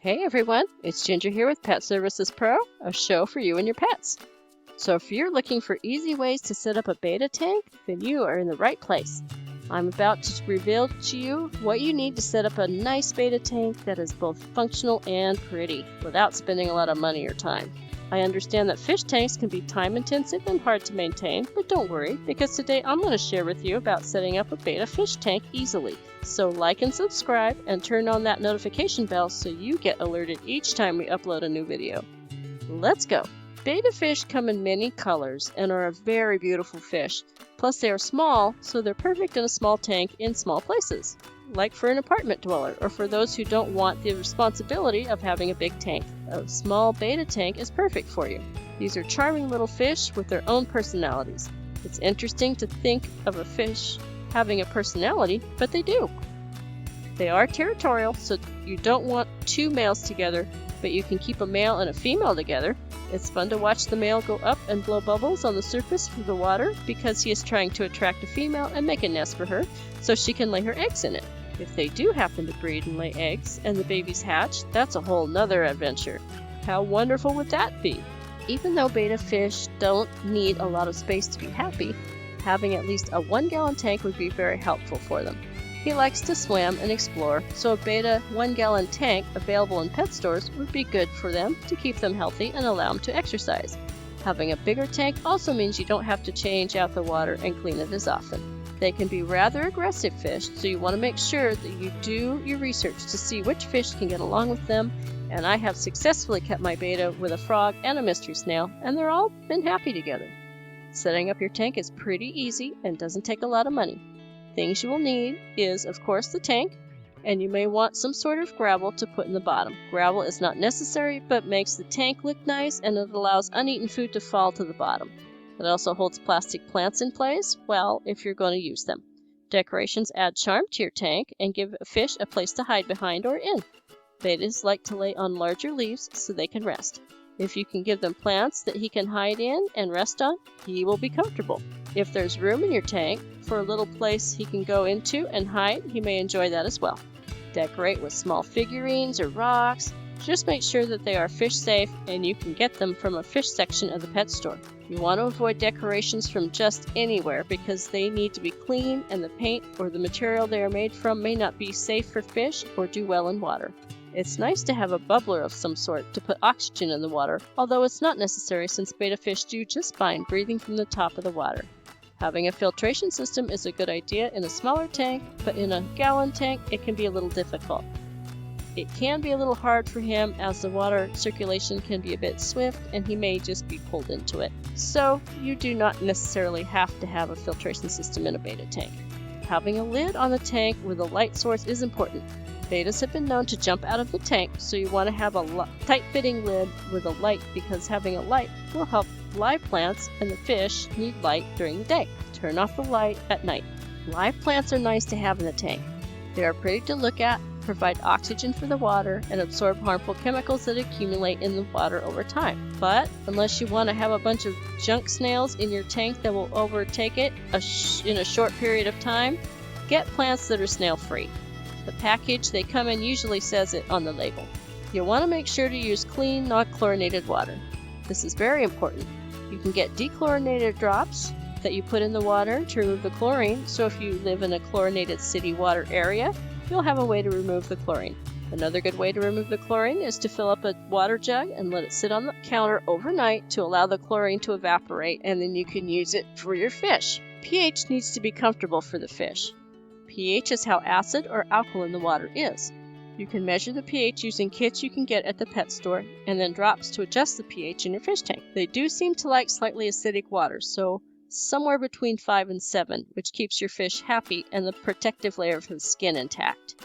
Hey everyone, it's Ginger here with PetServices.Pro, a show for you and your pets. So if you're looking for easy ways to set up a Betta tank, then you are in the right place. I'm about to reveal to you what you need to set up a nice Betta tank that is both functional and pretty, without spending a lot of money or time. I understand that fish tanks can be time intensive and hard to maintain, but don't worry, because today I'm going to share with you about setting up a Betta fish tank easily. So like and subscribe and turn on that notification bell so you get alerted each time we upload a new video. Let's go! Betta fish come in many colors and are a very beautiful fish. Plus they are small, so they're perfect in a small tank in small places, like for an apartment dweller or for those who don't want the responsibility of having a big tank. A small Betta tank is perfect for you. These are charming little fish with their own personalities. It's interesting to think of a fish having a personality, but they do. They are territorial, so you don't want two males together, but you can keep a male and a female together. It's fun to watch the male go up and blow bubbles on the surface of the water because he is trying to attract a female and make a nest for her so she can lay her eggs in it. If they do happen to breed and lay eggs and the babies hatch, that's a whole nother adventure. How wonderful would that be? Even though Betta fish don't need a lot of space to be happy, having at least a 1-gallon tank would be very helpful for them. He likes to swim and explore, so a Betta 1-gallon tank available in pet stores would be good for them to keep them healthy and allow them to exercise. Having a bigger tank also means you don't have to change out the water and clean it as often. They can be rather aggressive fish, so you want to make sure that you do your research to see which fish can get along with them, and I have successfully kept my Betta with a frog and a mystery snail, and they're all been happy together. Setting up your tank is pretty easy and doesn't take a lot of money. Things you will need is, of course, the tank, and you may want some sort of gravel to put in the bottom. Gravel is not necessary, but makes the tank look nice, and it allows uneaten food to fall to the bottom. It also holds plastic plants in place, well, if you're going to use them. Decorations add charm to your tank and give a fish a place to hide behind or in. Bettas like to lay on larger leaves so they can rest. If you can give them plants that he can hide in and rest on, he will be comfortable. If there's room in your tank for a little place he can go into and hide, he may enjoy that as well. Decorate with small figurines or rocks. Just make sure that they are fish safe and you can get them from a fish section of the pet store. You want to avoid decorations from just anywhere because they need to be clean and the paint or the material they are made from may not be safe for fish or do well in water. It's nice to have a bubbler of some sort to put oxygen in the water, although it's not necessary since Betta fish do just fine breathing from the top of the water. Having a filtration system is a good idea in a smaller tank, but in a gallon tank it can be a little difficult. It can be a little hard for him as the water circulation can be a bit swift and he may just be pulled into it. So you do not necessarily have to have a filtration system in a Betta tank. Having a lid on the tank with a light source is important. Bettas have been known to jump out of the tank, so you want to have a tight-fitting lid with a light because having a light will help live plants and the fish need light during the day. Turn off the light at night. Live plants are nice to have in the tank. They are pretty to look at, provide oxygen for the water, and absorb harmful chemicals that accumulate in the water over time. But unless you want to have a bunch of junk snails in your tank that will overtake it in a short period of time, get plants that are snail-free. The package they come in usually says it on the label. You'll want to make sure to use clean, not chlorinated water. This is very important. You can get dechlorinated drops that you put in the water to remove the chlorine, so if you live in a chlorinated city water area, you'll have a way to remove the chlorine. Another good way to remove the chlorine is to fill up a water jug and let it sit on the counter overnight to allow the chlorine to evaporate, and then you can use it for your fish. pH needs to be comfortable for the fish. pH is how acid or alkaline the water is. You can measure the pH using kits you can get at the pet store and then drops to adjust the pH in your fish tank. They do seem to like slightly acidic water, so somewhere between 5 and 7, which keeps your fish happy and the protective layer of his skin intact.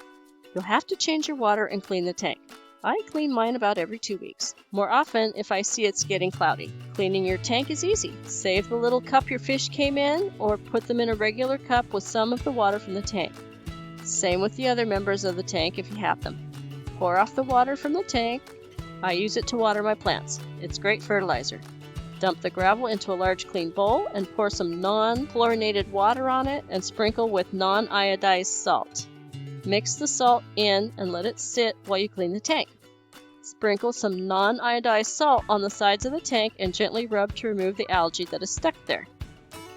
You'll have to change your water and clean the tank. I clean mine about every 2 weeks, more often if I see it's getting cloudy. Cleaning your tank is easy. Save the little cup your fish came in or put them in a regular cup with some of the water from the tank. Same with the other members of the tank if you have them. Pour off the water from the tank. I use it to water my plants. It's great fertilizer. Dump the gravel into a large clean bowl and pour some non-chlorinated water on it and sprinkle with non-iodized salt. Mix the salt in and let it sit while you clean the tank. Sprinkle some non-iodized salt on the sides of the tank and gently rub to remove the algae that is stuck there.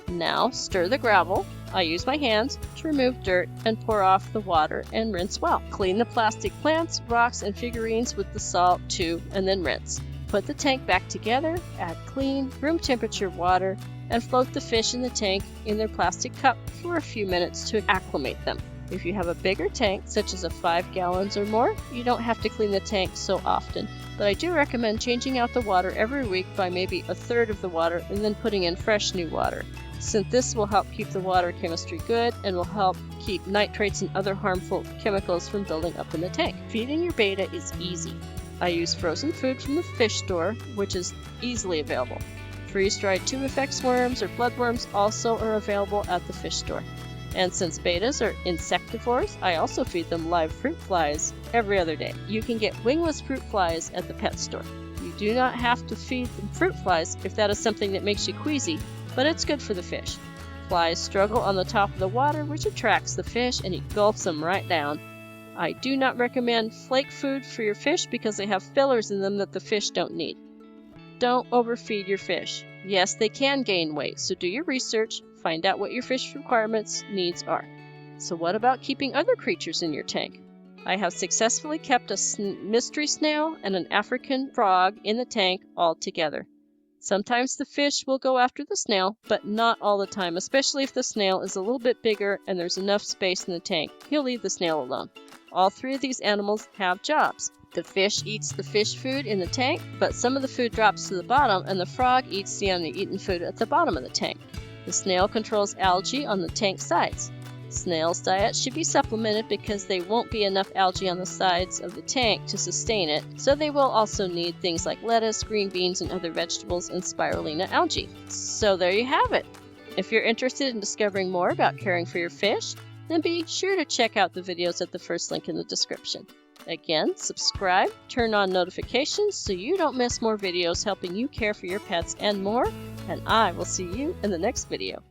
Now stir the gravel. I use my hands to remove dirt and pour off the water and rinse well. Clean the plastic plants, rocks, and figurines with the salt too, and then rinse. Put the tank back together, add clean, room temperature water, and float the fish in the tank in their plastic cup for a few minutes to acclimate them. If you have a bigger tank, such as a 5 gallons or more, you don't have to clean the tank so often, but I do recommend changing out the water every week by maybe a third of the water and then putting in fresh new water, since this will help keep the water chemistry good and will help keep nitrates and other harmful chemicals from building up in the tank. Feeding your betta is easy. I use frozen food from the fish store, which is easily available. Freeze-dried tubifex worms or bloodworms also are available at the fish store. And since bettas are insectivores, I also feed them live fruit flies every other day. You can get wingless fruit flies at the pet store. You do not have to feed them fruit flies if that is something that makes you queasy, but it's good for the fish. Flies struggle on the top of the water, which attracts the fish and engulfs them right down. I do not recommend flake food for your fish because they have fillers in them that the fish don't need. Don't overfeed your fish. Yes, they can gain weight, so do your research, find out what your fish requirements needs are. So what about keeping other creatures in your tank? I have successfully kept a mystery snail and an African frog in the tank all together. Sometimes the fish will go after the snail, but not all the time, especially if the snail is a little bit bigger and there's enough space in the tank. He'll leave the snail alone. All three of these animals have jobs. The fish eats the fish food in the tank, but some of the food drops to the bottom, and the frog eats the uneaten food at the bottom of the tank. The snail controls algae on the tank sides. Snails' diet should be supplemented because there won't be enough algae on the sides of the tank to sustain it, so they will also need things like lettuce, green beans, and other vegetables and spirulina algae. So there you have it. If you're interested in discovering more about caring for your fish, then be sure to check out the videos at the first link in the description. Again, subscribe, turn on notifications so you don't miss more videos helping you care for your pets and more, and I will see you in the next video.